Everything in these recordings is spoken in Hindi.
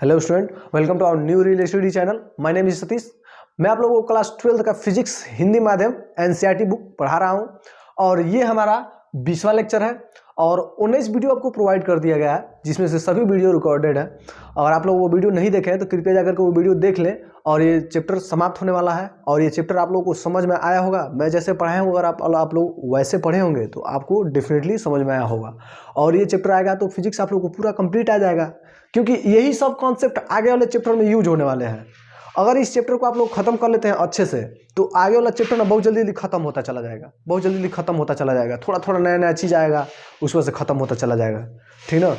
Hello student, welcome to our new real study channel. My name is Satish. मैं आप लोगों को क्लास 12 का फिजिक्स हिंदी माध्यम एनसीईआरटी बुक पढ़ा रहा हूं और ये हमारा 20वां लेक्चर है और 19 वीडियो आपको प्रोवाइड कर दिया गया है, जिसमें से सभी वीडियो रिकॉर्डेड है। अगर आप लोग वो वीडियो नहीं देखे हैं तो कृपया जाकर के वो वीडियो देख लें। और ये चैप्टर समाप्त होने वाला है और ये चैप्टर आप लोगों को समझ में आया होगा। मैं जैसे पढ़ाया हूँ, अगर आप लोग वैसे पढ़े होंगे तो आपको डेफिनेटली समझ में आया होगा। और ये चैप्टर आएगा तो फिजिक्स आप लोग को पूरा कंप्लीट आ जाएगा, क्योंकि यही सब कॉन्सेप्ट आगे वाले चैप्टर में यूज होने वाले हैं। अगर इस चैप्टर को आप लोग खत्म कर लेते हैं अच्छे से तो आगे वाला चैप्टर ना बहुत जल्दी खत्म होता चला जाएगा, बहुत जल्दी खत्म होता चला जाएगा। थोड़ा थोड़ा नया नया चीज़ आएगा, उसमें से खत्म होता चला जाएगा, ठीक ना।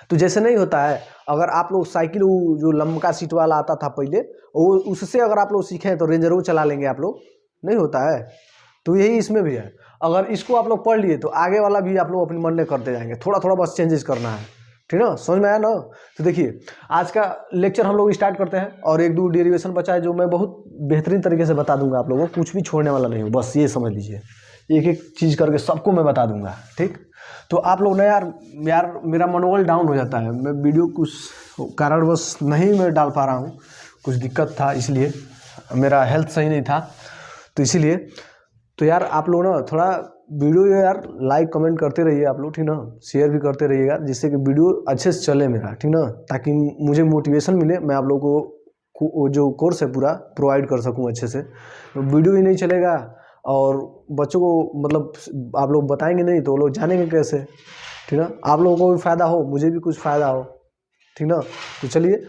तो जैसे नहीं होता है, अगर आप लोग साइकिल जो लंबा सीट वाला आता था पहले, वो उससे अगर आप लोग सीखें तो रेंजर वो चला लेंगे आप लोग, नहीं होता है। तो यही इसमें भी है, अगर इसको आप लोग पढ़ लिए तो आगे वाला भी आप लोग अपनी मन में करते जाएंगे। थोड़ा थोड़ा बस चेंजेस करना है, ठीक ना। समझ में आया ना। तो देखिए आज का लेक्चर हम लोग स्टार्ट करते हैं और एक दो डेरिवेशन बचा है जो मैं बहुत बेहतरीन तरीके से बता दूंगा आप लोगों को, कुछ भी छोड़ने वाला नहीं हूँ। बस ये समझ लीजिए, एक एक चीज़ करके सबको मैं बता दूंगा, ठीक। तो आप लोग ना यार मेरा मनोबल डाउन हो जाता है। मैं वीडियो कुछ कारणवश नहीं मैं डाल पा रहा हूँ, कुछ दिक्कत था, इसलिए मेरा हेल्थ सही नहीं था, तो इसीलिए। तो यार आप लोग ना थोड़ा वीडियो यार लाइक कमेंट करते रहिए आप लोग, ठीक ना। शेयर भी करते रहिएगा, जिससे कि वीडियो अच्छे से चले मेरा, ठीक ना, ताकि मुझे मोटिवेशन मिले, मैं आप लोगों को जो कोर्स है पूरा प्रोवाइड कर सकूं अच्छे से। वीडियो ही नहीं चलेगा और बच्चों को मतलब आप लोग बताएंगे नहीं तो वो लोग जानेंगे कैसे, ठीक ना। आप लोगों को भी फ़ायदा हो, मुझे भी कुछ फ़ायदा हो, ठीक ना। तो चलिए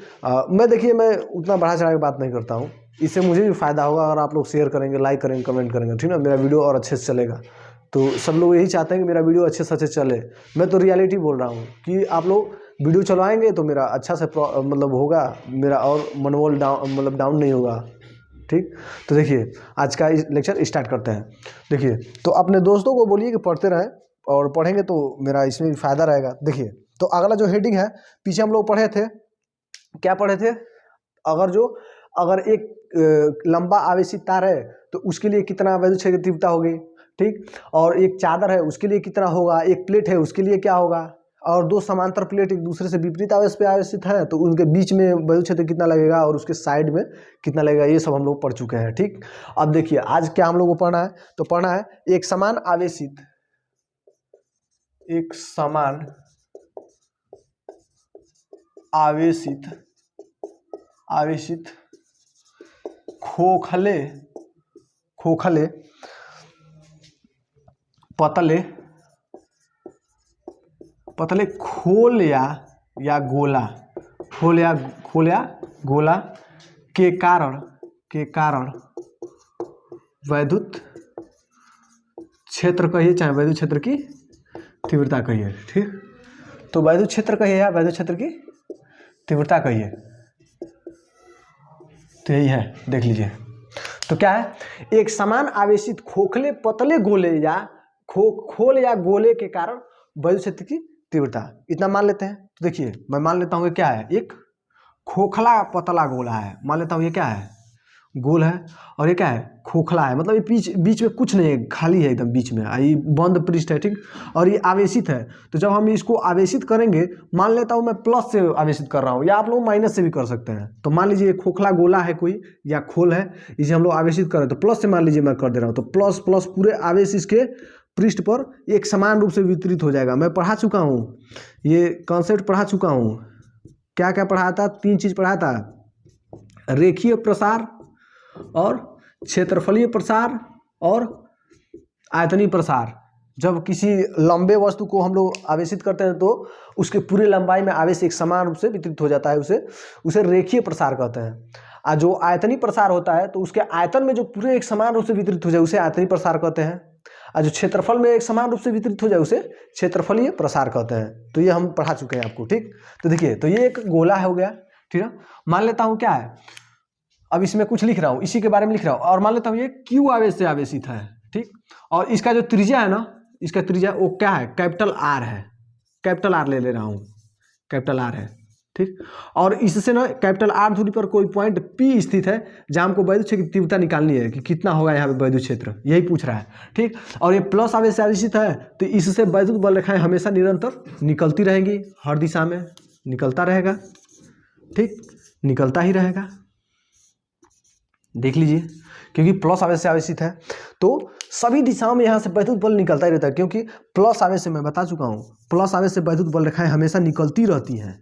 मैं देखिए मैं उतना बढ़ा चढ़ा के बात नहीं करता हूँ, इससे मुझे भी फ़ायदा होगा अगर आप लोग शेयर करेंगे, लाइक करेंगे, कमेंट करेंगे, ठीक ना। मेरा वीडियो और अच्छे से चलेगा। तो सब लोग यही चाहते हैं कि मेरा वीडियो अच्छे से अच्छे चले। मैं तो रियलिटी बोल रहा हूँ कि आप लोग वीडियो चलवाएंगे तो मेरा अच्छा से मतलब होगा, मेरा और मनोबल डाउन नहीं होगा, ठीक। तो देखिए आज का लेक्चर स्टार्ट करते हैं। देखिए तो अपने दोस्तों को बोलिए कि पढ़ते रहें, और पढ़ेंगे तो मेरा इसमें भी फ़ायदा रहेगा। देखिए तो अगला जो हेडिंग है, पीछे हम लोग पढ़े थे, क्या पढ़े थे, अगर एक लंबा आवेशित तार है तो उसके लिए कितना वैद्युत क्षेत्र तीव्रता होगी, ठीक। और एक चादर है उसके लिए कितना होगा, एक प्लेट है उसके लिए क्या होगा, और दो समांतर प्लेट एक दूसरे से विपरीत आवेश पे आवेशित है तो उनके बीच में वैद्युत क्षेत्र कितना लगेगा और उसके साइड में कितना लगेगा, ये सब हम लोग पढ़ चुके हैं, ठीक। अब देखिए आज क्या हम लोग को पढ़ना है, तो पढ़ना है एक समान आवेशित खोखले पतले खोल या गोला के कारण वैद्युत क्षेत्र कहिए चाहे वैद्युत क्षेत्र की तीव्रता कहिए, ठीक। तो वैद्युत क्षेत्र कहिए या वैद्युत क्षेत्र की तीव्रता कहिए, तो यही है, देख लीजिए। तो क्या है, एक समान आवेशित खोखले पतले गोले या खोल या गोले के कारण वैद्युत क्षेत्र की तीव्रता, इतना मान लेते हैं। तो देखिए मैं मान लेता हूँ ये क्या है, एक खोखला पतला गोला है, मान लेता हूँ ये क्या है, गोल है, और ये क्या है, खोखला है, मतलब ये बीच में कुछ नहीं है, खाली है एकदम बीच में, ये बंद पृष्ठ है, ठीक। और ये आवेशित है, तो जब हम इसको आवेशित करेंगे, मान लेता हूँ मैं प्लस से आवेशित कर रहा हूँ, या आप लोग माइनस से भी कर सकते हैं। तो मान लीजिए खोखला गोला है कोई या खोल है, इसे हम लोग आवेशित करें तो प्लस से मान लीजिए मैं कर दे रहा हूँ, तो प्लस प्लस पूरे आवेश इसके पृष्ठ पर एक समान रूप से वितरित हो जाएगा। मैं पढ़ा चुका हूँ, ये कॉन्सेप्ट पढ़ा चुका हूँ। क्या क्या पढ़ाया था, 3 चीज़ पढ़ाया था, रेखीय प्रसार और क्षेत्रफलीय प्रसार और आयतनीय प्रसार। जब किसी लंबे वस्तु को हम लोग आवेशित करते हैं तो उसके पूरे लंबाई में आवेश एक समान रूप से वितरित हो जाता है, उसे रेखीय प्रसार कहते हैं। और जो आयतनीय प्रसार होता है तो उसके आयतन में जो पूरे एक समान रूप से वितरित हो जाए उसे आयतनीय प्रसार कहते हैं, और जो क्षेत्रफल में एक समान रूप से वितरित हो जाए उसे क्षेत्रफलीय प्रसार कहते हैं। तो ये हम पढ़ा चुके हैं आपको, ठीक। तो देखिए तो ये एक गोला हो गया, ठीक है। मान लेता हूँ क्या है, अब इसमें कुछ लिख रहा हूँ, इसी के बारे में लिख रहा हूँ, और मान लेता हूँ ये क्यू आवेश से आवेशित है, ठीक। और इसका जो त्रिज्या है ना, इसका त्रिज्या वो क्या है, कैपिटल आर है, कैपिटल आर ले रहा हूँ, कैपिटल आर है, ठीक। और इससे ना कैपिटल आर दूरी पर कोई पॉइंट पी स्थित है जहाँ हमको वैद्युत क्षेत्र की तीव्रता निकालनी है कि कितना होगा यहाँ पे वैद्युत क्षेत्र, यही पूछ रहा है, ठीक। और ये प्लस आवेश से आवेशित है तो इससे वैद्युत बल रेखाएं हमेशा निरंतर निकलती रहेंगी, हर दिशा में निकलता रहेगा, ठीक, निकलता ही रहेगा। देख लीजिए, क्योंकि प्लस आवेश से आवेशित है तो सभी दिशाओं में यहाँ से वैद्युत बल निकलता ही रहता है, क्योंकि प्लस आवेश से मैं बता चुका हूँ, प्लस आवेश से वैद्युत बल रेखाएं हमेशा निकलती रहती हैं।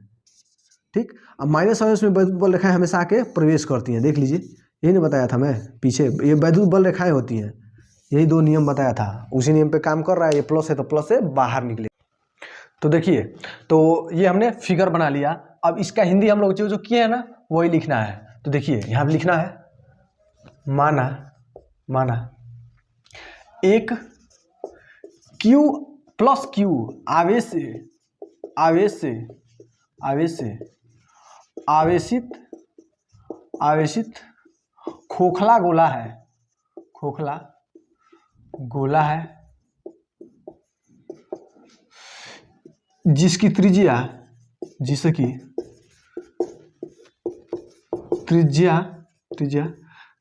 ठीक, अब माइनस आवेश में वैद्युत बल रेखाएं हमेशा आके प्रवेश करती हैं। देख लीजिए, यही नहीं बताया था मैं पीछे, ये वैद्युत बल रेखाएं होती हैं, यही 2 नियम बताया था, उसी नियम पे काम कर रहा है। ये प्लस है तो प्लस से बाहर निकले। तो देखिए, तो ये हमने फिगर बना लिया। अब इसका हिंदी हम लोग जो किए हैं ना वही लिखना है। तो देखिए यहाँ पे लिखना है, माना एक Q प्लस Q आवेशित खोखला गोला है, जिसकी त्रिज्या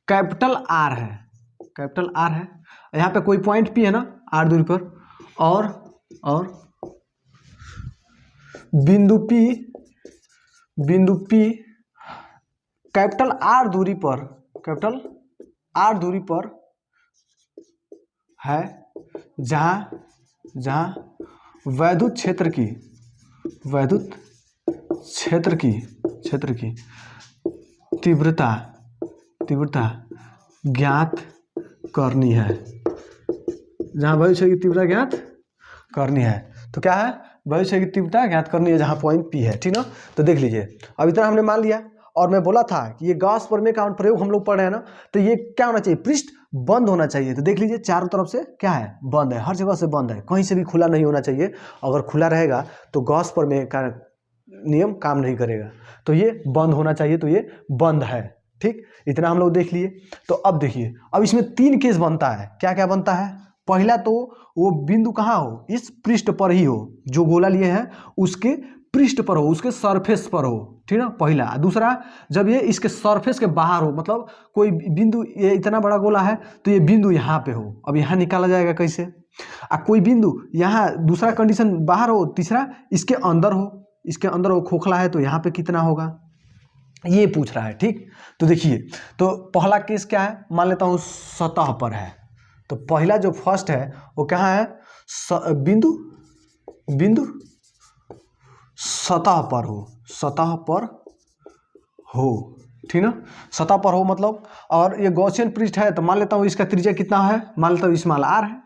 कैपिटल R है, यहाँ पे कोई पॉइंट P है ना R दूरी पर, और बिंदु P कैपिटल R दूरी पर है, जहाँ वैद्युत क्षेत्र की तीव्रता ज्ञात करनी है, जहाँ वैद्युत क्षेत्र की तीव्रता ज्ञात करनी है। तो क्या है, वैद्युत क्षेत्र की तीव्रता ज्ञात करनी है जहाँ पॉइंट P है। ठीक ना, तो देख लीजिए, अब इतना हमने मान लिया। और मैं बोला था कि ये गॉस प्रमेय का प्रयोग हम लोग पढ़ रहे हैं ना, तो ये क्या होना चाहिए, पृष्ठ बंद होना चाहिए। तो देख लीजिए, चारों तरफ से क्या है, बंद है, हर जगह से बंद है, कहीं से भी खुला नहीं होना चाहिए। अगर खुला रहेगा तो गॉस प्रमेय का नियम काम नहीं करेगा। तो ये बंद होना चाहिए, तो ये बंद है। ठीक, इतना हम लोग देख लिए। तो अब देखिए, अब इसमें 3 केस बनता है। क्या क्या बनता है, पहला तो वो बिंदु कहाँ हो, इस पृष्ठ पर ही हो, जो गोला लिए हैं उसके पृष्ठ पर हो, उसके सरफेस पर हो। ठीक ना, पहला। दूसरा, जब ये इसके सरफेस के बाहर हो, मतलब कोई बिंदु, ये इतना बड़ा गोला है तो ये बिंदु यहाँ पे हो। अब यहाँ निकाला जाएगा कैसे, कोई बिंदु यहाँ, दूसरा कंडीशन बाहर हो, तीसरा इसके अंदर हो, खोखला है तो यहाँ पे कितना होगा, ये पूछ रहा है। ठीक, तो देखिए, तो पहला केस क्या है, मान लेता हूँ सतह पर है। तो पहला जो फर्स्ट है वो कहाँ है, बिंदु सतह पर हो। ठीक ना, सतह पर हो मतलब, और ये गॉसियन पृष्ठ है तो मान लेता हूँ इसका त्रिज्या कितना है, मान लेता हूँ स्मॉल r है।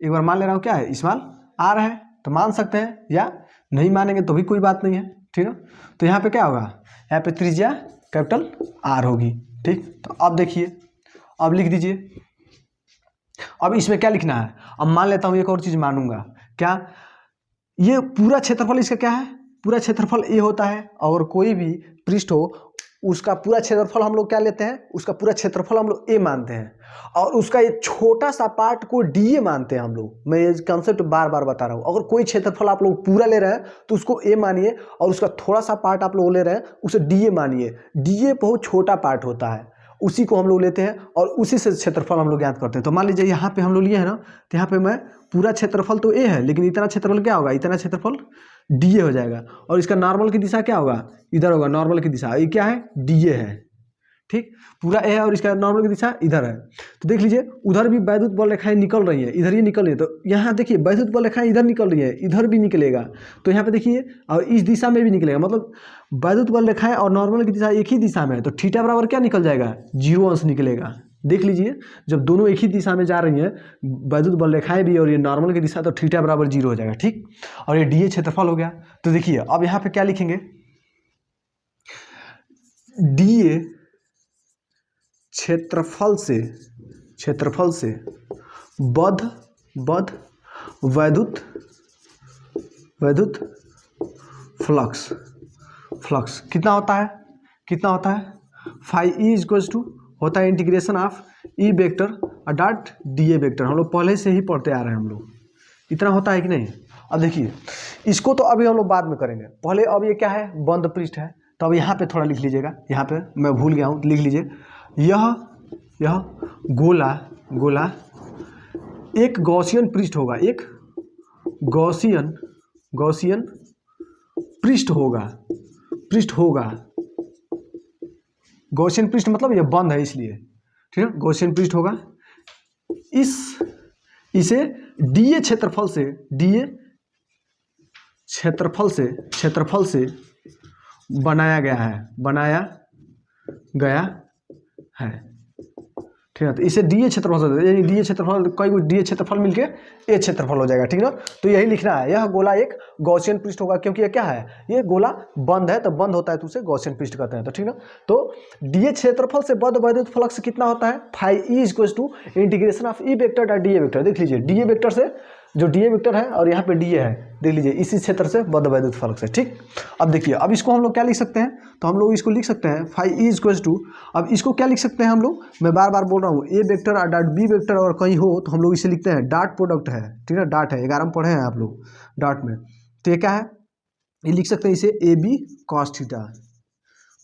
एक बार मान ले रहा हूँ क्या है, स्मॉल r है, तो मान सकते हैं, या नहीं मानेंगे तो भी कोई बात नहीं है। ठीक ना, तो यहाँ पे क्या होगा, यहाँ पे त्रिज्या कैपिटल R होगी। ठीक, तो अब देखिए, अब लिख दीजिए। अब इसमें क्या लिखना है, अब मान लेता हूँ एक और चीज मानूंगा, क्या, ये पूरा क्षेत्रफल इसका क्या है, पूरा क्षेत्रफल ए होता है। और कोई भी पृष्ठ हो उसका पूरा क्षेत्रफल हम लोग क्या लेते हैं, उसका पूरा क्षेत्रफल हम लोग ए मानते हैं, और उसका ये छोटा सा पार्ट को डीए मानते हैं हम लोग। मैं ये कंसेप्ट बार बार बता रहा हूँ। अगर कोई क्षेत्रफल आप लोग पूरा ले रहे हैं तो उसको ए मानिए, और उसका थोड़ा सा पार्ट आप लोग ले रहे हैं उसे डीए मानिए। डीए बहुत छोटा पार्ट होता है, उसी को हम लोग लेते हैं और उसी से क्षेत्रफल हम लोग ज्ञात करते हैं। तो मान लीजिए यहाँ पे हम लोग लिए हैं ना, तो यहाँ पे मैं पूरा क्षेत्रफल तो ए है, लेकिन इतना क्षेत्रफल क्या होगा, इतना क्षेत्रफल डीए हो जाएगा। और इसका नॉर्मल की दिशा क्या होगा, इधर होगा, नॉर्मल की दिशा, ये क्या है, डीए है। ठीक, पूरा ए है और इसका नॉर्मल की दिशा इधर है। तो देख लीजिए, उधर भी वैद्युत बल रेखाएं निकल रही है, इधर ही निकल रही है। तो यहाँ देखिए वैद्युत बल रेखाएं इधर निकल रही है, इधर भी निकलेगा। तो यहाँ पे देखिए, और इस दिशा में भी निकलेगा, मतलब वैद्युत बल रेखाएं और नॉर्मल की दिशा एक ही दिशा में है। तो थीटा बराबर क्या निकल जाएगा, 0 अंश निकलेगा। देख लीजिए, जब दोनों एक ही दिशा में जा रही हैं, वैद्युत बल रेखाएं भी और ये नॉर्मल की दिशा, तो थीटा बराबर 0 हो जाएगा। ठीक, और ये डीए क्षेत्रफल हो गया। तो देखिए, अब यहाँ पे क्या लिखेंगे, डीए क्षेत्रफल से बद्ध वैद्युत फ्लक्स कितना होता है, फाई ई इक्वल्स टू होता है integration of E vector dot D A vector. हम लोग पहले से ही पढ़ते आ रहे हैं हम लोग, इतना होता है कि नहीं। अब देखिए, इसको तो अभी हम लोग बाद में करेंगे, पहले अब ये क्या है, बंद पृष्ठ है। तो अब यहाँ पे थोड़ा लिख लीजिएगा, यहाँ पे मैं भूल गया हूँ, लिख लीजिए। यह गोला एक गॉसियन पृष्ठ होगा, एक गॉसियन पृष्ठ होगा, पृष्ठ होगा, गॉसियन पृष्ठ मतलब ये बंद है इसलिए, ठीक है, गॉसियन पृष्ठ होगा, इसे डीए क्षेत्रफल से बनाया गया है, ठीक है। तो इसे डीए क्षेत्रफल, यानी डीए क्षेत्रफल, कोई डीए क्षेत्रफल मिलके ए क्षेत्रफल हो जाएगा, ठीक है ना। तो यही लिखना है, यह गोला एक गॉसियन पृष्ठ होगा, क्योंकि ये क्या है, ये गोला बंद है, तो बंद होता है तो उसे गॉसियन पृष्ठ कहते हैं, तो ठीक ना। तो डीए क्षेत्रफल से बद्ध वैद्युत फ्लक्स कितना होता है, phi E equals to integration of E vector dot D A vector. देख लीजिए डीए वेक्टर से जो डीए वेक्टर है और यहाँ पे डीए है, देख लीजिए इसी क्षेत्र से बद्ध वैद्युत फ्लक्स है, ठीक। अब देखिए, अब इसको हम लोग क्या लिख सकते हैं, तो हम लोग इसको लिख सकते हैं फाई ई इक्वल्स टू, अब इसको क्या लिख सकते हैं हम लोग, मैं बार बार बोल रहा हूँ, ए वेक्टर और डॉट बी वेक्टर और कहीं हो तो हम लोग इसे लिखते हैं डॉट प्रोडक्ट है, ठीक है, डॉट है, 11 में पढ़े हैं आप लोग डॉट में। तो ये क्या है, ये लिख सकते हैं इसे ए बी कॉस थीटा,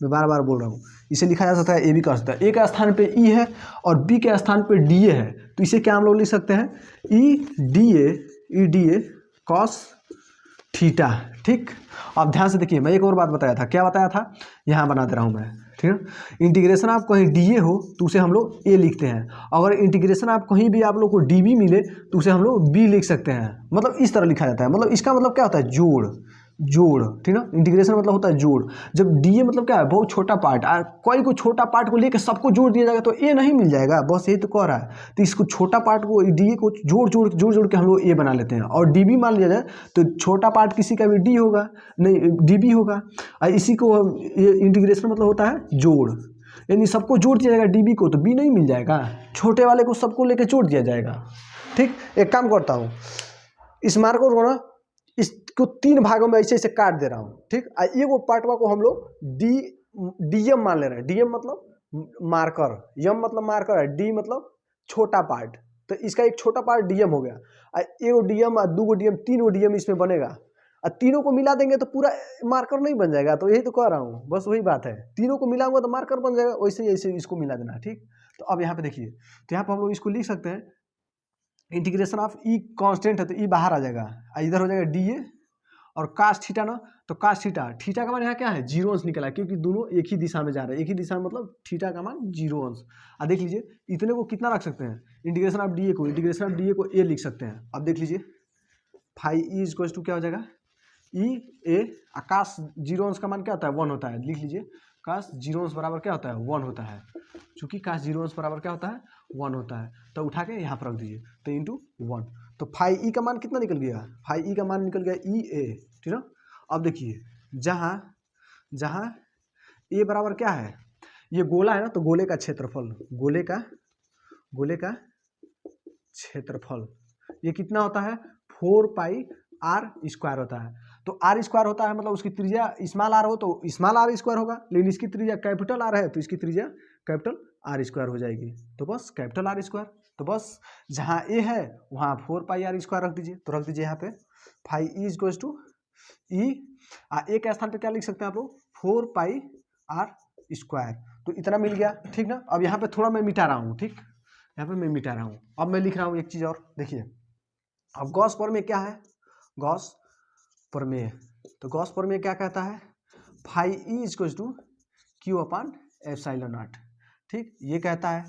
मैं बार बार बोल रहा हूँ, इसे लिखा जा सकता है ए बी कॉस थीटा। ए के स्थान पे ई है और बी के स्थान पे डी ए है, तो इसे क्या हम लोग लिख सकते हैं, E D A cos theta, ठीक। अब ध्यान से देखिए, मैं एक और बात बताया था, क्या बताया था, यहाँ बना दे रहा हूँ मैं, ठीक है। इंटीग्रेशन आप कहीं डी ए हो तो उसे हम लोग ए लिखते हैं, अगर इंटीग्रेशन आप कहीं भी आप लोग को डी बी मिले तो उसे हम लोग बी लिख सकते हैं, मतलब इस तरह लिखा जाता है, मतलब इसका मतलब क्या होता है, जोड़, ठीक ना। इंटीग्रेशन मतलब होता है जोड़, जब डी ए मतलब क्या है, बहुत छोटा पार्ट, कोई को छोटा पार्ट को लेकर सबको जोड़ दिया जाएगा तो ए नहीं मिल जाएगा, बस यही तो कह रहा है। तो इसको छोटा पार्ट को डी ए को जोड़ के हम लोग ए बना लेते हैं, और डी बी मान लिया जाए तो छोटा पार्ट किसी का भी डी होगा, नहीं डी बी होगा, और इसी को इंटीग्रेशन मतलब होता है जोड़, यानी सबको जोड़ दिया जाएगा, डी बी को तो बी नहीं मिल जाएगा, छोटे वाले को सबको लेकर जोड़ दिया जाएगा, ठीक। एक काम करता हूँ, इस मार्कर को ना, इसको 3 भागों में ऐसे काट दे रहा हूँ, ठीक। ये वो पार्टवा को हम लोग डीएम मान ले रहे हैं, डीएम मतलब मार्कर, यम मतलब मार्कर है, डी मतलब छोटा पार्ट, तो इसका एक छोटा पार्ट डीएम हो गया, एगो डीएम और 2 डीएम 3 डीएम इसमें बनेगा, और तीनों को मिला देंगे तो पूरा मार्कर नहीं बन जाएगा, तो यही तो कह रहा हूँ, बस वही बात है, तीनों को मिलाऊंगा तो मार्कर बन जाएगा, वैसे ऐसे इसको मिला देना, ठीक। तो अब यहाँ पे देखिए, तो यहाँ पे हम लोग इसको लिख सकते हैं, इंटीग्रेशन ऑफ ई कांस्टेंट है तो ई बाहर आ जाएगा, इधर हो जाएगा डी ए, और कास थीटा ना, तो कास थीटा का मान यहाँ क्या है, 0 अंश निकला है, क्योंकि दोनों एक ही दिशा में जा रहे हैं, एक ही दिशा में मतलब थीटा का मान 0 अंश। अब देख लीजिए, इतने को कितना रख सकते हैं, इंटीग्रेशन ऑफ डी ए को ए लिख सकते हैं। अब देख लीजिए, फाई ई इक्वल्स टू क्या हो जाएगा, ई ए, कास 0 अंश का मान क्या होता है, 1 होता है, लिख लीजिए कास 0 अंश बराबर क्या होता है, 1 होता है, चूंकि कास 0 अंश बराबर क्या होता है, 1 होता है, तो उठा के यहाँ पर रख दीजिए, तो इंटू 1, तो फाई ई का मान कितना निकल गया, फाई ई का मान निकल गया ई ए, ठीक है। अब देखिए, जहाँ ए बराबर क्या है, ये गोला है ना, तो गोले का क्षेत्रफल, गोले का क्षेत्रफल ये कितना होता है, 4 पाई आर स्क्वायर होता है, तो आर स्क्वायर होता है मतलब उसकी त्रिज्या स्मॉल आर हो तो स्मॉल आर स्क्वायर होगा, लेकिन इसकी त्रिज्या कैपिटल आर है तो इसकी त्रिज्या कैपिटल आर स्क्वायर हो जाएगी, तो बस कैपिटल आर स्क्वायर, तो बस जहाँ ए है वहाँ 4 पाई आर स्क्वायर रख दीजिए, तो रख दीजिए यहाँ पे फाई ई इक्वल्स टू ई, ए के स्थान पे क्या लिख सकते हैं आप लोग, 4 पाई आर स्क्वायर, तो इतना मिल गया, ठीक ना। अब यहाँ पे थोड़ा मैं मिटा रहा हूँ, ठीक, यहाँ पे मैं मिटा रहा हूँ, अब मैं लिख रहा हूँ एक चीज़ और देखिए, अब गॉस प्रमेय क्या है, गॉस प्रमेय, तो गॉस प्रमेय क्या कहता है, phi E equals to Q upon epsilon naught, ठीक, ये कहता है,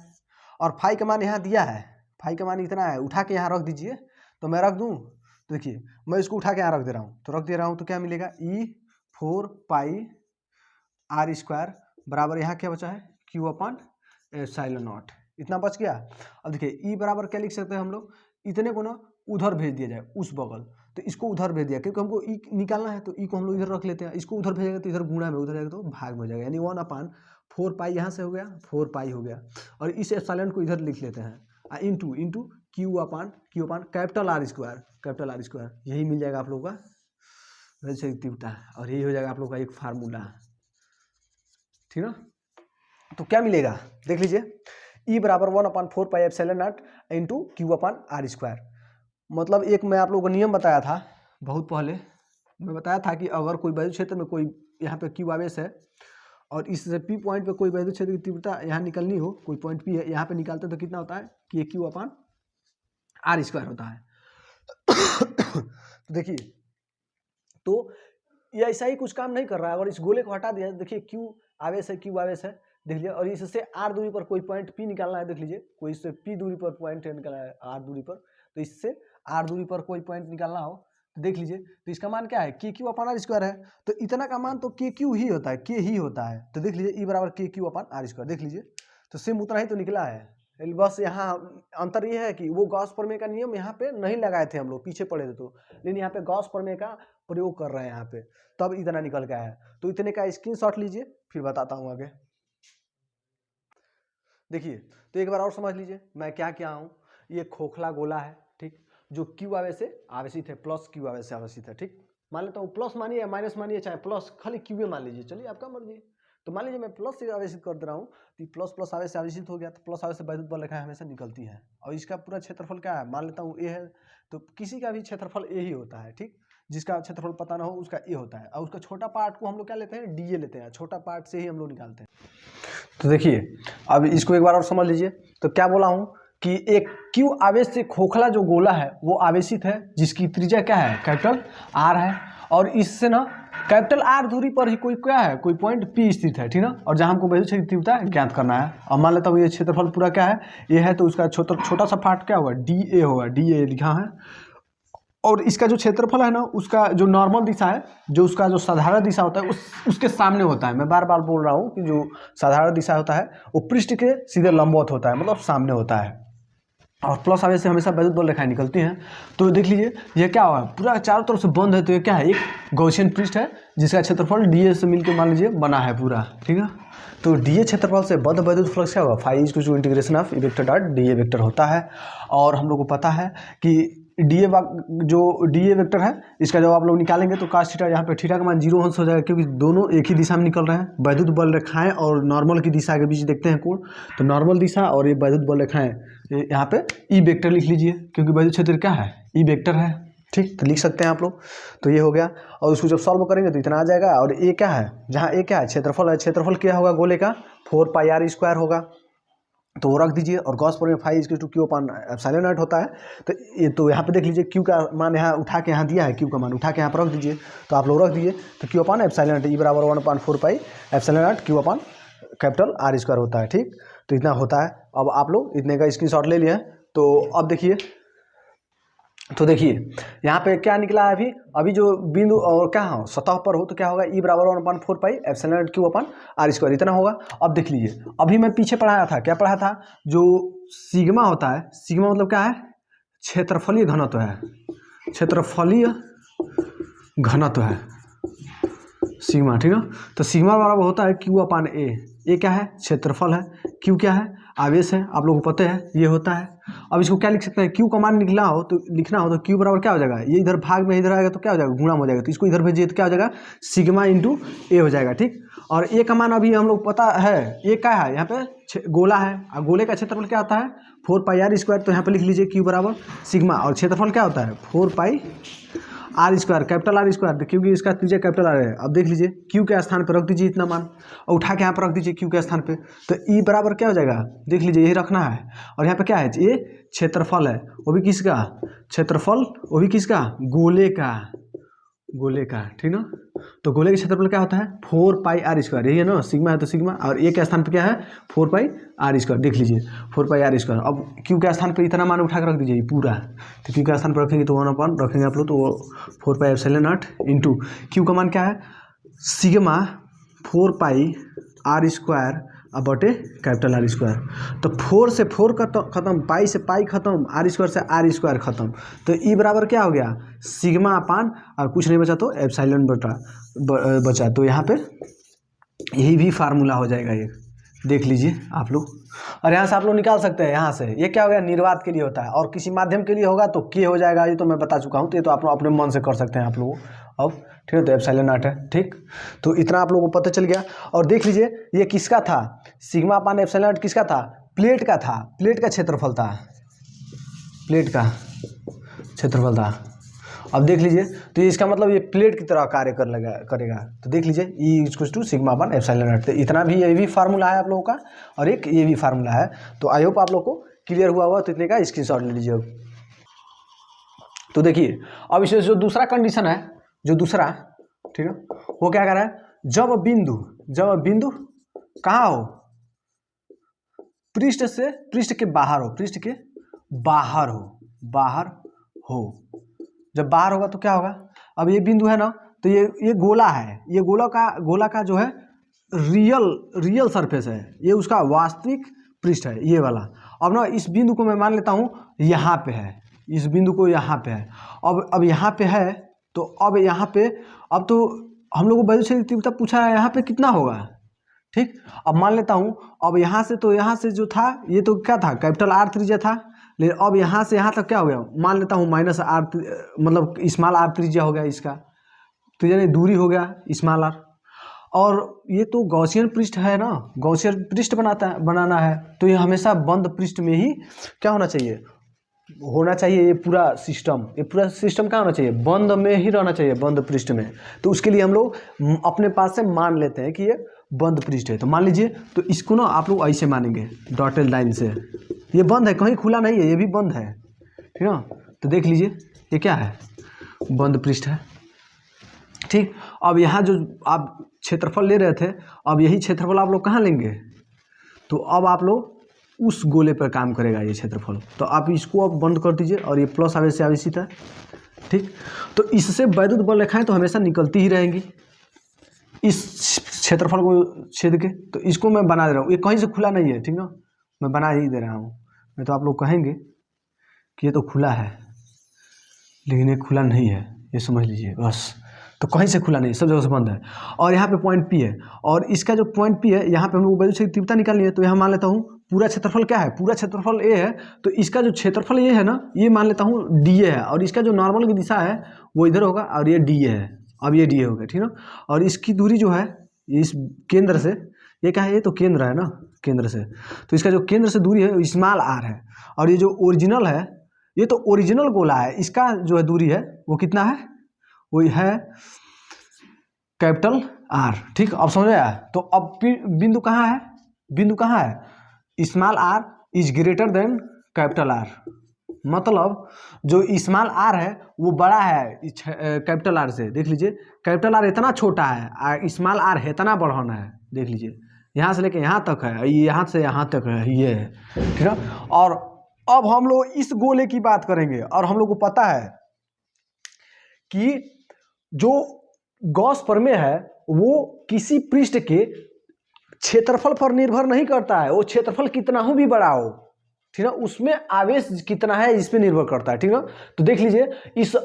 और फाई का मान यहाँ दिया है, फाई का मान इतना है, उठा के यहाँ रख दीजिए, तो मैं रख दूँ, तो देखिए मैं इसको उठा के यहाँ रख दे रहा हूँ, तो रख दे रहा हूँ, तो क्या मिलेगा, ई 4 पाई आर स्क्वायर बराबर यहाँ क्या बचा है, क्यू अपॉन एप्सिलॉन नॉट, इतना बच गया। अब देखिए ई बराबर क्या लिख सकते हैं हम लोग, इतने को ना उधर भेज दिया जाए उस बगल, तो इसको उधर भेज दिया, क्योंकि हमको ई निकालना है, तो ई को हम लोग इधर रख लेते हैं, इसको उधर भेजेंगे तो इधर गुणा में, उधर जाएगा तो भाग में हो जाएगा, यानी 1/4 पाई यहाँ से हो गया, 4 पाई हो गया, और इस एप्सिलॉन को इधर लिख लेते हैं, into Q upon capital R square, यही मिल जाएगा आप लोग का वैसे तीव्रता, और यही हो जाएगा आप लोग का एक फार्मूला, ठीक है। तो क्या मिलेगा, देख लीजिए, ई बराबर 1/4 pi epsilon naught into Q upon R square, मतलब एक मैं आप लोगों को नियम बताया था बहुत पहले, मैं बताया था कि अगर कोई वैद्युत क्षेत्र में कोई यहाँ पे क्यू आवेश है और इस पी पॉइंट पे कोई वैद्युत क्षेत्र की तीव्रता यहाँ निकलनी हो, कोई पॉइंट पी है यहाँ पे निकालते तो कितना होता है कि क्यू अपॉन आर स्क्वायर होता है। तो देखिए, तो ये ऐसा ही कुछ काम नहीं कर रहा है। अगर इस गोले को हटा दिया, देखिए क्यू आवेश है, क्यू आवेश है, देख लीजिए, और इससे आर दूरी पर कोई पॉइंट पी निकालना है, देख लीजिए, कोई इससे पी दूरी पर पॉइंट निकालना है आर दूरी पर, तो इससे आर दूरी पर कोई पॉइंट निकालना हो तो देख लीजिए, तो इसका मान क्या है, के क्यू अपन आर स्क्वायर है, तो इतना का मान तो के क्यू ही होता है, के ही होता है, तो देख लीजिए ई बराबर के क्यू अपन आर स्क्वायर, देख लीजिए, तो सेम उतना ही तो निकला है। बस यहाँ अंतर ये है कि वो गॉस प्रमेय का नियम यहाँ पे नहीं लगाए थे हम लोग, पीछे पड़े थे तो, लेकिन यहाँ पे गॉस प्रमेय का प्रयोग कर रहे हैं यहाँ पे, तब इतना निकल गया है। तो इतने का स्क्रीनशॉट लीजिए, फिर बताता हूँ आगे। देखिए, तो एक बार और समझ लीजिए मैं क्या क्या हूँ। ये खोखला गोला है, ठीक, जो क्यू आवेश से आवेशित है, प्लस क्यू आवेश से आवेशित है, ठीक। मान लेता हूँ प्लस मानिए या माइनस मानिए, चाहे प्लस, खाली क्यू मान लीजिए, चलिए आपका मर्जी। तो मान लीजिए मैं प्लस से आवेशित कर दे रहा हूँ, तो प्लस प्लस आवेश से आवेशित हो गया, तो प्लस आवेश से वैद्युत बल रेखाएं हमेशा निकलती है। और इसका पूरा क्षेत्रफल क्या है, मान लेता हूँ ए है, तो किसी का भी क्षेत्रफल ए ही होता है, ठीक। जिसका क्षेत्रफल पता ना हो उसका ए होता है, और उसका छोटा पार्ट को हम लोग क्या लेते हैं, डी ए लेते हैं, छोटा पार्ट से ही हम लोग निकालते हैं। तो देखिए, अब इसको एक बार और समझ लीजिए। तो क्या बोला हूँ कि एक क्यू आवेश से खोखला जो गोला है वो आवेशित है, जिसकी त्रिज्या क्या है, कैपिटल आर है, और इससे ना कैपिटल आर दूरी पर ही कोई क्या है, कोई पॉइंट पी स्थित है, ठीक ना। और जहाँ हमको वैद्युत क्षेत्र तीव्रता ज्ञात करना है, अब मान लेता हूँ ये क्षेत्रफल पूरा क्या है, ये है, तो उसका छोटा सा पार्ट क्या होगा, डी ए होगा, डी ए लिखा है। और इसका जो क्षेत्रफल है ना, उसका जो नॉर्मल दिशा है, जो उसका जो साधारण दिशा होता है उसके सामने होता है। मैं बार बार बोल रहा हूँ कि जो साधारण दिशा होता है वो पृष्ठ के सीधे लंबवत होता है, मतलब सामने होता है। और प्लस आवेश से हमेशा वैद्युत बल रेखाएं निकलती हैं। तो देख लीजिए ये क्या हुआ, पूरा चारों तरफ से बंद है, तो ये क्या है, एक गॉसियन पृष्ठ है जिसका क्षेत्रफल डी ए से मिलकर मान लीजिए बना है पूरा, ठीक है। तो डी ए क्षेत्रफल से बद्ध वैद्युत फ्लक्स क्या होगा, phi is to integration of E vector dot D A vector होता है। और हम लोग को पता है कि डी ए जो डी ए वेक्टर है, इसका जब आप लोग निकालेंगे तो कास थीटा, यहाँ पे थीटा का मान 0 अंश हो जाएगा, क्योंकि दोनों एक ही दिशा में निकल रहे हैं। वैद्युत बल रेखाएं और नॉर्मल की दिशा के बीच देखते हैं कोण, तो नॉर्मल दिशा और ये वैद्युत बल रेखाएं, यहाँ पे ई वेक्टर लिख लीजिए, क्योंकि वैद्युत क्षेत्र क्या है, ई वेक्टर है, ठीक, तो लिख सकते हैं आप लोग। तो ये हो गया, और उसको जब सॉल्व करेंगे तो इतना आ जाएगा। और ए क्या है, जहाँ ए क्या है, क्षेत्रफल है, क्षेत्रफल क्या होगा गोले का, 4 पाई आर स्क्वायर होगा, तो वो रख दीजिए। और गॉस प्रमेय phi is to Q upon epsilon naught होता है। तो ये तो यहाँ पे देख लीजिए क्यू का मान यहाँ उठा के यहाँ दिया है, क्यू का मान उठा के यहाँ पर रख दीजिए, तो आप लोग रख दीजिए। तो क्यू अपन एप्सिलॉन नॉट ई बराबर 1/4 पाई एप्सिलॉन नॉट क्यू अपन कैपिटल आर स्क्वायर होता है, ठीक। तो इतना होता है। अब आप लोग इतने का स्क्रीनशॉट ले लिए। तो अब देखिए, तो देखिए यहाँ पे क्या निकला है, अभी जो बिंदु और क्या हो सतह पर हो, तो क्या होगा, ई बराबर 1/4 pi epsilon naught Q upon R square, इतना होगा। अब देख लीजिए, अभी मैं पीछे पढ़ाया था, क्या पढ़ा था, जो सिग्मा होता है, सिग्मा मतलब क्या है, क्षेत्रफलीय घनत्व है, क्षेत्रफलीय घनत्व है सिग्मा, ठीक है। तो सिग्मा बराबर होता है क्यू अपान ए, ए क्या है, क्षेत्रफल है, क्यू क्या है, आवेश है, आप लोगों को पता है ये होता है। अब इसको क्या लिख सकते हैं, क्यू का मान निकला हो तो लिखना हो तो क्यू बराबर क्या हो जाएगा, ये इधर भाग में इधर आएगा तो क्या हो जाएगा, गुणा हो जाएगा, तो इसको इधर भेजिए तो क्या हो जाएगा, सिग्मा इंटू ए हो जाएगा, ठीक। और ए का मान अभी हम लोग पता है, ए क्या है, यहाँ पे गोला है, और गोले का क्षेत्रफल क्या होता है, 4 पाई आर स्क्वायर, तो यहाँ पे लिख लीजिए क्यू बराबर सिग्मा, और क्षेत्रफल क्या होता है 4 pi R square, capital R square, क्योंकि इसका त्रिज्या कैपिटल आर है। अब देख लीजिए क्यू के स्थान पर रख दीजिए इतना मान, और उठा के यहाँ पर रख दीजिए क्यू के स्थान पे, तो ई बराबर क्या हो जाएगा, देख लीजिए यही रखना है। और यहाँ पे क्या है, ये क्षेत्रफल है, वो भी किसका, क्षेत्रफल वो भी किसका, गोले का, गोले का, ठीक ना। तो गोले के क्षेत्रफल क्या होता है 4 पाई आर स्क्वायर, यही है ना, सिग्मा है तो सिग्मा, और ए के स्थान पे क्या है 4 पाई आर स्क्वायर, देख लीजिए 4 पाई आर स्क्वायर। अब क्यू के स्थान पे इतना मान उठा कर रख दीजिए पूरा, तो क्यू के स्थान पर रखेंगे तो 1 रखेंगे आप लोग, तो 4 पाई एप्सिलॉन नॉट इंटू क्यू का मान क्या है, सिग्मा 4 पाई आर स्क्वायर अब बटे कैपिटल आर स्क्वायर। तो 4 से 4 खत्म, पाई से पाई खत्म, आर स्क्वायर से आर स्क्वायर खत्म, तो ई बराबर क्या हो गया, सिग्मा अपान, और कुछ नहीं बचा तो एप्सिलॉन बचा, तो यहाँ पे यही भी फार्मूला हो जाएगा ये, देख लीजिए आप लोग। और यहाँ से आप लोग निकाल सकते हैं, यहाँ से ये क्या हो गया, निर्वात के लिए होता है, और किसी माध्यम के लिए होगा तो के हो जाएगा, ये तो मैं बता चुका हूँ, तो ये तो आप लोग अपने मन से कर सकते हैं आप लोग। अब ठीक है, तो एप्सिलॉन नॉट है, ठीक। तो इतना आप लोगों को पता चल गया। और देख लीजिए ये किसका था, सिग्मा अपान एप्सिलॉन नॉट किसका था, प्लेट का था, प्लेट का क्षेत्रफल था, प्लेट का क्षेत्रफल था। अब देख लीजिए, तो ये इसका मतलब ये प्लेट की तरह कार्य करेगा। तो देख लीजिए E equals to sigma upon epsilon naught, तो इतना भी ये भी फार्मूला है आप लोगों का, और एक ये भी फार्मूला है। तो आई होप आप लोग को क्लियर हुआ हुआ, तो इतने का स्क्रीनशॉट ले लीजिए। तो देखिए अब इसमें जो दूसरा कंडीशन है, जो दूसरा, ठीक है। वो क्या कह रहा है, जब बिंदु कहाँ हो, पृष्ठ के बाहर हो, जब बाहर होगा तो क्या होगा, अब ये बिंदु है ना, तो ये गोला है, ये गोला का जो है रियल सरफेस है, ये उसका वास्तविक पृष्ठ है ये वाला। अब ना इस बिंदु को मैं मान लेता हूँ यहाँ पे है, इस बिंदु को यहाँ पे है, अब यहाँ पे है, तो अब यहाँ पे, अब तो हम लोग को वैद्युत क्षेत्र तीव्रता पूछा है, यहाँ पे कितना होगा, ठीक। अब मान लेता हूँ, अब यहाँ से जो था, ये तो क्या था, कैपिटल आर त्रिज्या था, लेकिन अब यहाँ से यहाँ तक क्या हो गया, मान लेता हूँ माइनस आर, मतलब स्मॉल आर त्रिज्या हो गया इसका, तो यानी दूरी हो गया स्मॉल आर। और ये तो गॉसियन पृष्ठ है ना, गॉसियन पृष्ठ बनाना है, तो ये हमेशा बंद पृष्ठ में ही क्या होना चाहिए, ये पूरा सिस्टम क्या होना चाहिए, बंद में ही रहना चाहिए, बंद पृष्ठ में। तो उसके लिए हम लोग अपने पास से मान लेते हैं कि ये बंद पृष्ठ है, तो मान लीजिए, तो इसको ना आप लोग ऐसे मानेंगे डॉटेड लाइन से, ये बंद है, कहीं खुला नहीं है, ये भी बंद है, ठीक है। तो देख लीजिए ये क्या है, बंद पृष्ठ है, ठीक। अब यहाँ जो आप क्षेत्रफल ले रहे थे, अब यही क्षेत्रफल आप लोग कहाँ लेंगे, तो अब आप लोग उस गोले पर काम करेगा ये क्षेत्रफल, तो आप इसको अब बंद कर दीजिए, और ये प्लस आवेश से आवेशित है, ठीक। तो इससे वैद्युत बल रेखाएं तो हमेशा निकलती ही रहेंगी इस क्षेत्रफल को छेद के, तो इसको मैं बना दे रहा हूँ, ये कहीं से खुला नहीं है, ठीक ना, मैं बना ही दे रहा हूँ। नहीं तो आप लोग कहेंगे कि ये तो खुला है, लेकिन ये खुला नहीं है, ये समझ लीजिए बस, तो कहीं से खुला नहीं, सब जगह से बंद है। और यहाँ पे पॉइंट पी है, और इसका जो पॉइंट पी है, यहाँ पे हम लोग वैद्युत क्षेत्र तीव्रता निकालनी है, तो यहाँ मान लेता हूँ पूरा क्षेत्रफल क्या है, पूरा क्षेत्रफल ए है, तो इसका जो क्षेत्रफल ये है ना, ये मान लेता हूँ डी ए है, और इसका जो नॉर्मल की दिशा है वो इधर होगा, और ये डी ए है, अब ये डी ए हो गया, ठीक ना। और इसकी दूरी जो है इस केंद्र से, ये क्या है, ये तो केंद्र है ना, केंद्र से, तो इसका जो केंद्र से दूरी है स्मॉल आर है, और ये जो ओरिजिनल है, ये तो ओरिजिनल गोला है, इसका जो है दूरी है वो कितना है, वो है कैपिटल आर, ठीक। अब समझ आया। तो अब बिंदु कहाँ है, small R is greater than capital R, मतलब जो स्मॉल आर है वो बड़ा है कैपिटल आर से। देख लीजिए कैपिटल आर इतना छोटा है, स्मॉल आर है इतना बढ़ाना है, देख लीजिए यहाँ से लेके यहाँ तक है, यहाँ से यहाँ तक है, ये है, ठीक है। और अब हम लोग इस गोले की बात करेंगे, और हम लोग को पता है कि जो गॉस प्रमेय है वो किसी पृष्ठ के क्षेत्रफल पर निर्भर नहीं करता है, वो क्षेत्रफल कितना हो भी बड़ा हो, ठीक है, उसमें आवेश कितना है इस पे निर्भर करता है, ठीक है। तो देख लीजिए इस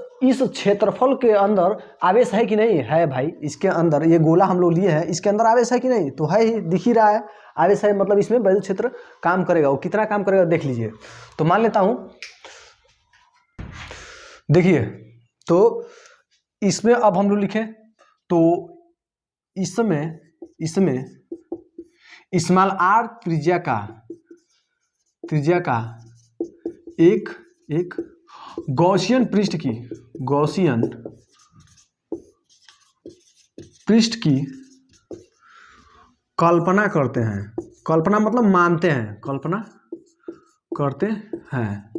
क्षेत्रफल के अंदर आवेश है कि नहीं है, भाई इसके अंदर ये गोला हम लोग लिए हैं, इसके अंदर आवेश है कि नहीं, तो है ही, दिख ही रहा है आवेश है, मतलब इसमें वैद्युत क्षेत्र काम करेगा, वो कितना काम करेगा देख लीजिए। तो मान लेता हूं, देखिए, तो इसमें अब हम लोग लिखें, तो इसमें स्मॉल आर त्रिज्या का एक गॉसियन पृष्ठ की कल्पना करते हैं, कल्पना मतलब मानते हैं, कल्पना करते हैं,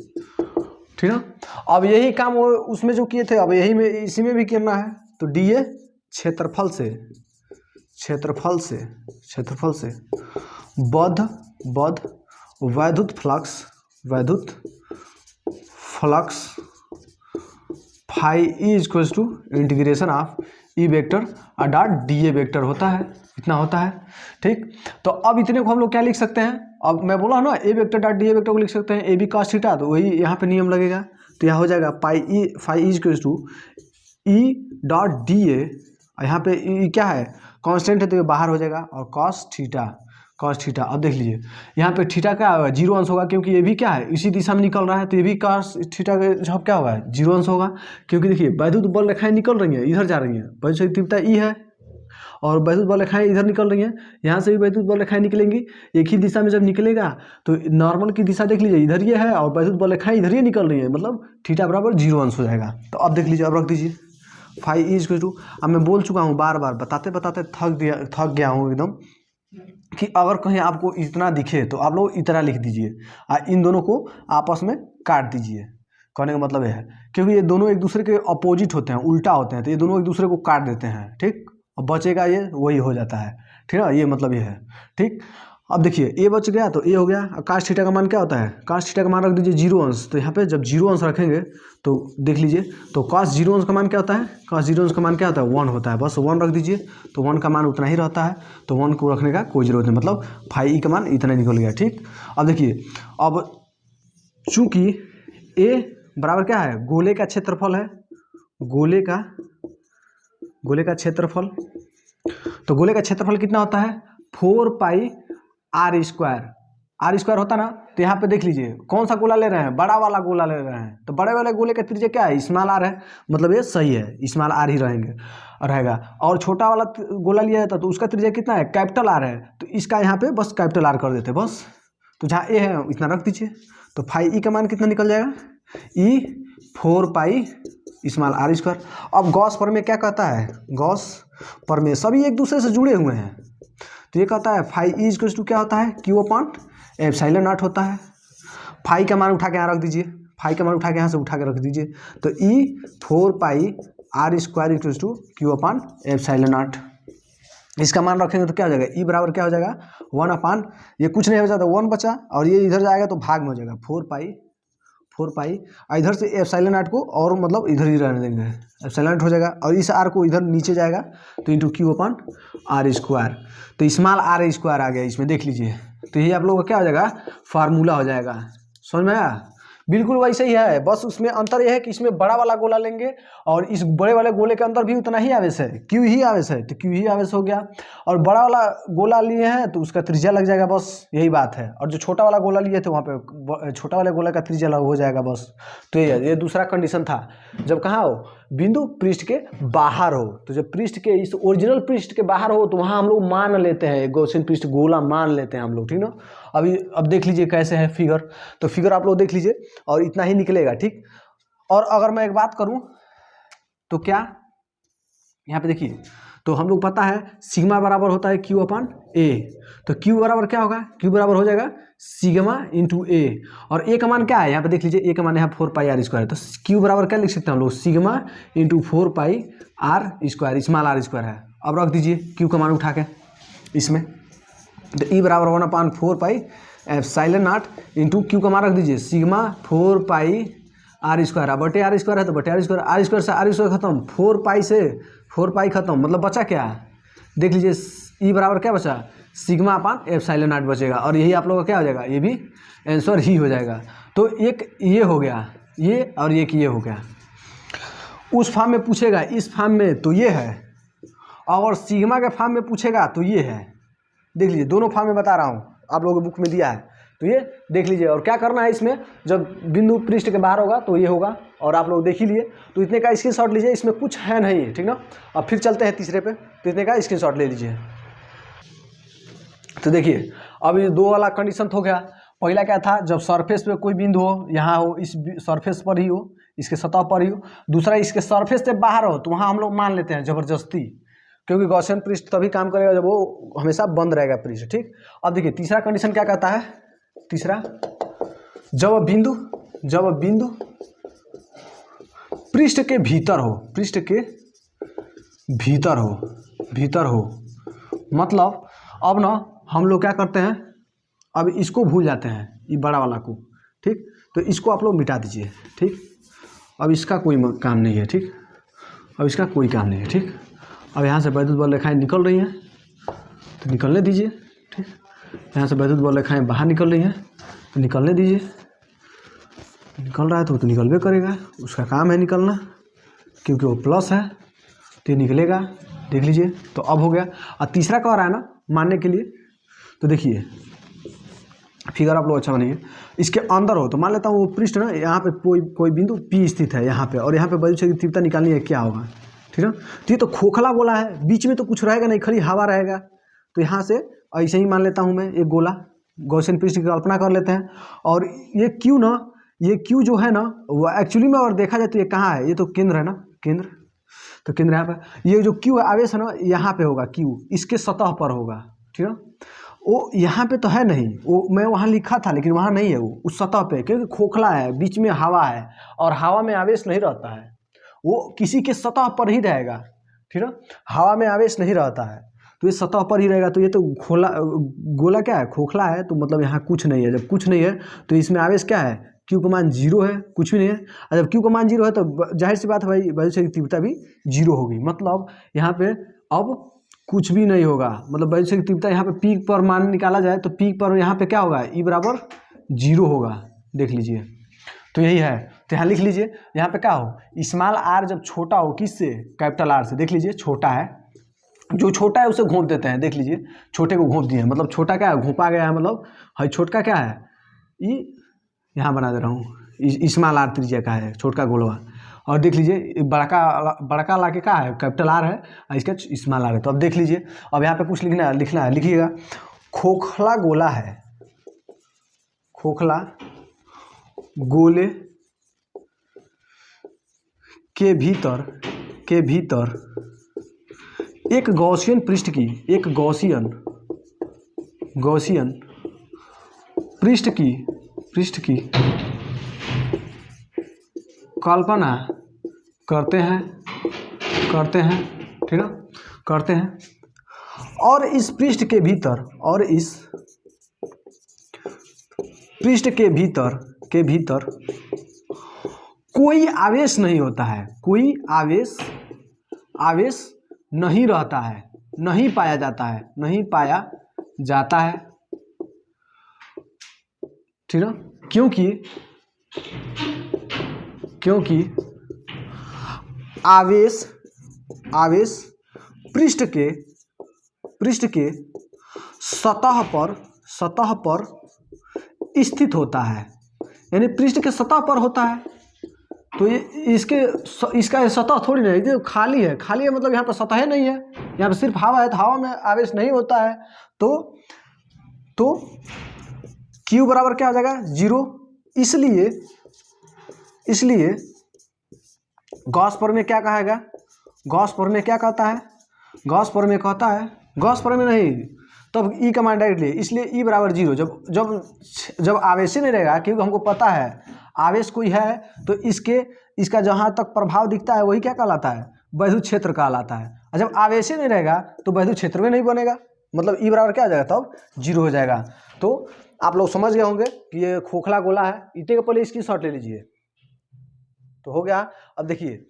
ठीक है। अब यही काम वो उसमें जो किए थे, अब यही में इसी में भी करना है। तो डी ए क्षेत्रफल से बद्ध वैद्युत flux phi is equal to integration of E vector dot D A vector होता है, इतना होता है, ठीक। तो अब इतने को हम लोग क्या लिख सकते हैं, अब मैं बोला ना A vector dot D A vector को लिख सकते हैं ए बी कॉस थीटा, तो वही यहाँ पे नियम लगेगा, तो यहाँ हो जाएगा phi is equal to E dot D A, यहाँ पे ई क्या है कांस्टेंट है, तो ये बाहर हो जाएगा, और कॉस थीटा। अब देख लीजिए यहाँ पे थीटा क्या होगा, 0 अंश होगा, क्योंकि ये भी क्या है इसी दिशा में निकल रहा है, तो ये भी कॉस थीटा का जवाब क्या होगा 0 अंश होगा, क्योंकि देखिए वैद्युत बल रेखाएं निकल रही हैं, इधर जा रही हैं, वैद्युत क्षेत्र तीव्रता ई है, और वैद्युत बल रेखाएं इधर निकल रही हैं, यहाँ से भी वैद्युत बल रेखाएं निकलेंगी, एक ही दिशा में जब निकलेगा तो नॉर्मल की दिशा देख लीजिए इधर ये है, और वैद्युत बल रेखाएं इधर ही निकल रही है, मतलब थीटा बराबर 0 अंश हो जाएगा। तो अब देख लीजिए, अब रख दीजिए फाई इज इक्वल टू, अब मैं बोल चुका हूँ बार बार बताते थक गया हूँ एकदम, कि अगर कहीं आपको इतना दिखे तो आप लोग इतना लिख दीजिए, इन दोनों को आपस में काट दीजिए, कहने का मतलब यह है, क्योंकि ये दोनों एक दूसरे के अपोजिट होते हैं, उल्टा होते हैं, तो ये दोनों एक दूसरे को काट देते हैं। ठीक, अब बचेगा ये वही हो जाता है। ठीक है, ये मतलब ये है। ठीक, अब देखिए ए बच गया तो ए हो गया। काश थीटा का मान क्या होता है? काश थीटा का मान रख दीजिए 0 अंश। तो यहाँ पे जब 0 अंश रखेंगे तो देख लीजिए, तो काश 0 अंश का मान क्या होता है? काश 0 अंश का मान क्या होता है? 1 होता है। बस 1 रख दीजिए, तो 1 का मान उतना ही रहता है, तो 1 को रखने का कोई जरूरत नहीं, मतलब फाई का मान इतना निकल गया। ठीक, अब देखिए, अब चूंकि ए बराबर क्या है? गोले का क्षेत्रफल है, गोले का क्षेत्रफल। तो गोले का क्षेत्रफल कितना होता है? 4 पाई आर स्क्वायर होता ना। तो यहाँ पे देख लीजिए कौन सा गोला ले रहे हैं? बड़ा वाला गोला ले रहे हैं। तो बड़े वाले गोले का त्रिज्या क्या है? स्मॉल आर है, मतलब ये सही है, स्मॉल आर ही रहेगा। और छोटा वाला गोला लिया जाता तो उसका त्रिज्या कितना है? कैपिटल आर है। तो इसका यहाँ पे बस कैपिटल आर कर देते बस। तो जहाँ ए है इतना रख दीजिए। तो फाई ई का मान कितना निकल जाएगा? ई 4 पाई स्मॉल आर स्क्वायर। अब गॉस प्रमेय क्या कहता है? गॉस प्रमेय सभी एक दूसरे से जुड़े हुए हैं। तो ये कहता है फाई ई इक्वल्स टू क्या होता है? क्यू अपॉन एप्सिलॉन नॉट होता है। फाई का मान उठा के यहाँ रख दीजिए, फाई का मान उठा के यहाँ से उठा के रख दीजिए। तो E 4 pi R square equals to Q upon epsilon naught. इसका मान रखेंगे तो क्या हो जाएगा? ई बराबर क्या हो जाएगा? 1 अपॉन, ये कुछ नहीं हो जाता, 1 बचा, और ये इधर जाएगा तो भाग में हो जाएगा 4 पाई। इधर से एप्सिलॉन नॉट को और मतलब इधर ही रहने देंगे, एप्सिलॉन नॉट हो जाएगा, और इस आर को इधर नीचे जाएगा तो into Q upon R square. तो स्मॉल आर स्क्वायर आ गया इसमें, देख लीजिए। तो ये आप लोगों का क्या हो जाएगा? फार्मूला हो जाएगा। समझ में आया? बिल्कुल वैसे ही है, बस उसमें अंतर यह है कि इसमें बड़ा वाला गोला लेंगे और इस बड़े वाले गोले के अंदर भी उतना ही आवेश है, क्यू ही आवेश है, तो क्यू ही आवेश हो गया। और बड़ा वाला गोला लिए हैं तो उसका त्रिज्या लग जाएगा, बस यही बात है। और जो छोटा वाला गोला लिए थे वहाँ पे छोटा वाले गोला का त्रिज्या हो जाएगा बस। तो ये दूसरा कंडीशन था, जब कहाँ हो? बिंदु पृष्ठ के बाहर हो। तो जब पृष्ठ के इस ओरिजिनल पृष्ठ के बाहर हो तो वहाँ हम लोग मान लेते हैं, गॉसियन पृष्ठ गोला मान लेते हैं हम लोग। ठीक ना? अब देख लीजिए कैसे है फिगर। तो फिगर आप लोग देख लीजिए और इतना ही निकलेगा। ठीक, और अगर मैं एक बात करूं तो क्या यहाँ पे देखिए, तो हम लोग पता है सिग्मा बराबर होता है क्यू अपॉन ए। तो क्यू बराबर क्या होगा? क्यू बराबर हो जाएगा सिग्मा इंटू ए। और ए का मान क्या है? यहाँ पे देख लीजिए, ए का मान यहाँ 4 पाई आर स्क्वायर है। तो क्यू बराबर क्या लिख सकते हैं हम लोग? Sigma into 4 pi R square, small R square है। अब रख दीजिए क्यू का मान उठा के इसमें। तो ई बराबर 1/4 pi epsilon naught into Q का मान रख दीजिए सिग्मा 4 पाई आर स्क्वायर। अब बटे आर स्क्वायर है तो बटे आर स्क्वायर, आर स्क्वायर से आर स्क्वायर खत्म, 4 पाई से 4 पाई खत्म, मतलब बचा क्या? देख लीजिए ई बराबर क्या बचा? सिग्मा अपान एप्सिलॉन नॉट बचेगा। और यही आप लोगों का क्या हो जाएगा? ये भी आंसर ही हो जाएगा। तो एक ये हो गया, ये और एक ये हो गया। उस फॉर्म में पूछेगा, इस फॉर्म में तो ये है, और सिग्मा के फॉर्म में पूछेगा तो ये है। देख लीजिए दोनों फॉर्म में बता रहा हूँ, आप लोगों के बुक में दिया है, तो ये देख लीजिए। और क्या करना है इसमें, जब बिंदु पृष्ठ के बाहर होगा तो ये होगा, और आप लोग देख ही लिए। तो इतने का स्क्रीनशॉट लीजिए, इसमें कुछ है नहीं, ठीक ना। अब फिर चलते हैं तीसरे पे, तो इतने का स्क्रीनशॉट ले लीजिए। तो देखिए अब ये दो वाला कंडीशन हो गया। पहला क्या था, जब सरफेस पे कोई बिंदु हो, यहाँ हो, इस सरफेस पर ही हो, इसके सतह पर ही हो। दूसरा इसके सरफेस से बाहर हो, तो वहाँ हम लोग मान लेते हैं ज़बरदस्ती, क्योंकि गॉसियन पृष्ठ तभी काम करेगा जब वो हमेशा बंद रहेगा पृष्ठ, ठीक। अब देखिए तीसरा कंडीशन क्या कहता है, तीसरा, जब बिंदु पृष्ठ के भीतर हो, पृष्ठ के भीतर हो, मतलब अब ना हम लोग क्या करते हैं, अब इसको भूल जाते हैं, ये बड़ा वाला को, ठीक। तो इसको आप लोग मिटा दीजिए, ठीक। अब इसका कोई काम नहीं है, ठीक। अब इसका कोई काम नहीं है, ठीक। अब यहाँ से वैद्युत बल रेखाएं निकल रही हैं, तो निकलने दीजिए, ठीक। यहाँ से वैद्युत बल रेखाएं बाहर निकल रही हैं, तो निकलने दीजिए। निकल रहा है तो निकलबे करेगा, उसका काम है निकलना, क्योंकि वो प्लस है, तो निकलेगा। देख लीजिए, तो अब हो गया। और तीसरा कह रहा है ना मानने के लिए, तो देखिए फिगर आप लोग अच्छा बनाइए। इसके अंदर हो तो मान लेता हूँ वो पृष्ठ ना, यहाँ पे कोई बिंदु P स्थित है यहाँ पे, और यहाँ पे वैद्युत क्षेत्र की तीव्रता निकालनी है, क्या होगा, ठीक है। तो ये तो खोखला गोला है, बीच में तो कुछ रहेगा नहीं, खाली हवा रहेगा। तो यहाँ से ऐसे ही मान लेता हूँ मैं एक गोला, गॉसियन पृष्ठ की कल्पना कर लेते हैं। और ये क्यू ना, ये क्यू जो है ना, वो एक्चुअली में और देखा जाए तो ये कहाँ है, ये तो केंद्र है ना, केंद्र। तो केंद्र यहाँ पर, ये जो क्यू आवेश है ना यहाँ पे होगा, क्यू इसके सतह पर होगा, ठीक है। वो यहाँ पे तो है नहीं, वो मैं वहाँ लिखा था लेकिन वहाँ नहीं है वो उस सतह पे, क्योंकि खोखला है, बीच में हवा है और हवा में आवेश नहीं रहता है, वो किसी के सतह पर ही रहेगा, ठीक है। हवा में आवेश नहीं रहता है तो ये सतह पर ही रहेगा। तो ये तो खोला गोला क्या है, खोखला है, तो मतलब यहाँ कुछ नहीं है। जब कुछ नहीं है तो इसमें आवेश क्या है, क्यू का मान 0 है, कुछ भी नहीं है। और जब क्यू का मान 0 है तो जाहिर सी बात है भाई वैद्युत तीव्रता भी 0 होगी, मतलब यहाँ पे अब कुछ भी नहीं होगा। मतलब वैद्युत तीव्रता यहाँ पे पीक पर मान निकाला जाए तो पीक पर यहाँ पे क्या होगा, ई बराबर 0 होगा, देख लीजिए। तो यही है, तो यहाँ लिख लीजिए, यहाँ पे क्या हो, स्मॉल आर जब छोटा हो किससे, कैपिटल आर से। देख लीजिए छोटा है, जो छोटा है उसे घोंप देते हैं, देख लीजिए छोटे को घोंप दिए, मतलब छोटा क्या है, घोंपा गया है, मतलब है छोटका क्या है, ये यहाँ बना दे रहा हूँ, स्मॉल आर त्रिज्या का है छोटका गोलवा। और देख लीजिए बड़का ला के क्या है, कैपिटल आर है, और इसका स्मॉल आर है। तो अब देख लीजिए, अब यहाँ पे कुछ लिखना है लिखिएगा, खोखला गोला है, खोखला गोले के भीतर एक गॉसियन पृष्ठ की, एक गॉसियन पृष्ठ की कल्पना करते हैं, ठीक है, करते हैं। और इस पृष्ठ के भीतर कोई आवेश नहीं होता है, कोई आवेश नहीं रहता है, नहीं पाया जाता है, ठीक है। क्योंकि आवेश पृष्ठ के सतह पर स्थित होता है, यानी पृष्ठ के सतह पर होता है। तो ये इसका सतह थोड़ी नहीं है, खाली है मतलब यहाँ पर सतह नहीं है, यहाँ पर सिर्फ हवा है, तो हवा में आवेश नहीं होता है। तो Q बराबर क्या हो जाएगा, 0। इसलिए गॉस प्रमेय क्या कहेगा, गॉस प्रमेय क्या कहता है, गॉस प्रमेय कहता है, गॉस प्रमेय नहीं तब ई का मान डायरेक्ट लिए, इसलिए ई बराबर 0। जब आवेश ही नहीं रहेगा, क्योंकि हमको पता है आवेश कोई है तो इसका जहाँ तक प्रभाव दिखता है वही क्या कहलाता है, वैद्युत क्षेत्र कहलाता है। और जब आवेश ही नहीं रहेगा तो वैद्युत क्षेत्र में नहीं बनेगा, मतलब ई बराबर क्या हो जाएगा, तब 0 हो जाएगा। तो आप लोग समझ गए होंगे कि ये खोखला गोला है। इतने के पहले इसकी शॉट ले लीजिए, तो हो गया। अब देखिए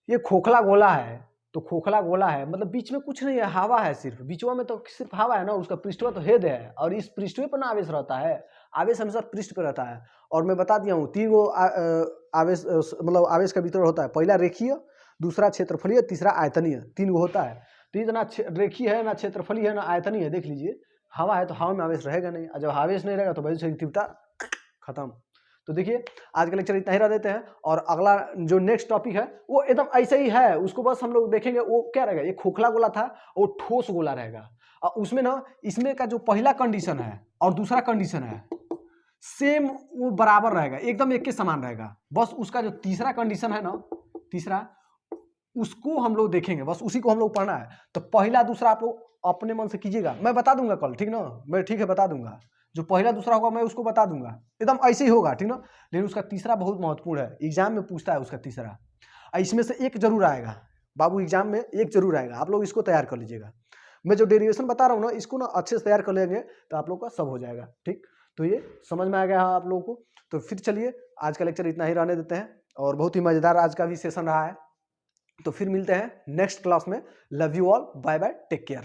ये खोखला गोला है, तो खोखला गोला है मतलब बीच में कुछ नहीं है, हवा है सिर्फ, बीचवा में तो सिर्फ हवा है ना, उसका पृष्ठवा तो हेड है, और इस पृष्ठवे पर ना आवेश रहता है, आवेश हमेशा पृष्ठ पर रहता है। और मैं बता दिया हूँ 3 गो आवेश, मतलब आवेश का वितरण होता है, पहला रेखीय, दूसरा क्षेत्रफलीय, तीसरा आयतनीय, 3 गो होता है। तो ये ना रेखीय है, ना क्षेत्रफलीय है, ना आयतनीय है। देख लीजिए हवा है तो हवा में आवेश रहेगा नहीं, और जब आवेश नहीं रहेगा तो वैद्युत तीव्रता खत्म। तो देखिए आज का लेक्चर इतना ही रह देते हैं, और अगला जो नेक्स्ट टॉपिक है वो एकदम ऐसे ही है, उसको बस हम लोग देखेंगे। वो क्या रहेगा, ये खोखला गोला था, वो ठोस गोला रहेगा, और उसमें ना इसमें का जो पहला कंडीशन है और दूसरा कंडीशन है सेम, वो बराबर रहेगा, एकदम एक के समान रहेगा। बस उसका जो तीसरा कंडीशन है ना, तीसरा, उसको हम लोग देखेंगे, बस उसी को हम लोग पढ़ना है। तो पहला दूसरा आप लोग अपने मन से कीजिएगा, मैं बता दूंगा कल, ठीक ना, मैं ठीक है बता दूंगा, जो पहला दूसरा होगा मैं उसको बता दूंगा, एकदम ऐसे ही होगा, ठीक ना। लेकिन उसका तीसरा बहुत महत्वपूर्ण है, एग्जाम में पूछता है उसका तीसरा, इसमें से एक जरूर आएगा बाबू, एग्जाम में एक जरूर आएगा, आप लोग इसको तैयार कर लीजिएगा। मैं जो डेरिवेशन बता रहा हूँ ना, इसको ना अच्छे से तैयार कर लेंगे तो आप लोग का सब हो जाएगा, ठीक। तो ये समझ में आ गया है आप लोगों को। तो फिर चलिए आज का लेक्चर इतना ही रहने देते हैं, और बहुत ही मज़ेदार आज का भी सेशन रहा है। तो फिर मिलते हैं नेक्स्ट क्लास में। Love you all, bye bye, take care.